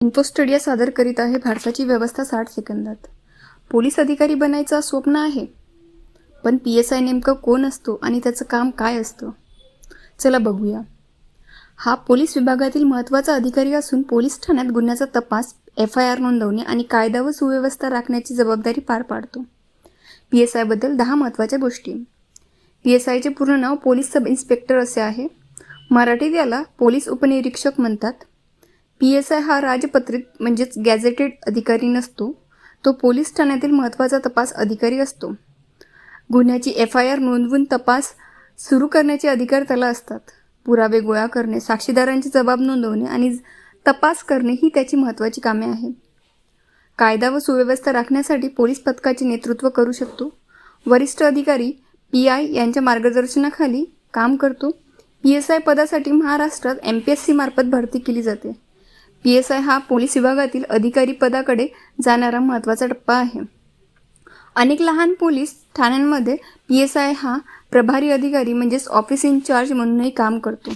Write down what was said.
इन्फोस्टडिया सादर करीत आहे भारताची व्यवस्था 60 सेकंदात. पोलीस अधिकारी बनायचं स्वप्न आहे, पण PSI नेमकं कोण असतो आणि त्याचं काम काय असतं? चला बघूया. हा पोलीस विभागातील महत्त्वाचा अधिकारी असून पोलीस ठाण्यात गुन्ह्याचा तपास, FIR नोंदवणे आणि कायदा व सुव्यवस्था राखण्याची जबाबदारी पार पाडतो. PSI बद्दल 10 महत्त्वाच्या गोष्टी. PSI चे पूर्ण नाव पोलीस सब इन्स्पेक्टर असे आहे. मराठीत याला पोलीस उपनिरीक्षक म्हणतात. PSI हा राजपत्रित म्हणजेच गॅझेटेड अधिकारी नसतो. तो पोलीस ठाण्यातील महत्त्वाचा तपास अधिकारी असतो. गुन्ह्याची FIR नोंदवून तपास सुरू करण्याचे अधिकार त्याला असतात. पुरावे गोळा करणे, साक्षीदारांचे जबाब नोंदवणे आणि तपास करणे ही त्याची महत्त्वाची कामे आहेत. कायदा व सुव्यवस्था राखण्यासाठी पोलीस पथकाचे नेतृत्व करू शकतो. वरिष्ठ अधिकारी PI यांच्या मार्गदर्शनाखाली काम करतो. PSI पदासाठी महाराष्ट्रात MPSC मार्फत भरती केली जाते. PSI हा पोलीस विभागातील अधिकारी पदाकडे जाणारा महत्त्वाचा टप्पा आहे. अनेक लहान पोलीस ठाण्यांमध्ये PSI हा प्रभारी अधिकारी म्हणजेच ऑफिस इन्चार्ज म्हणूनही काम करतो.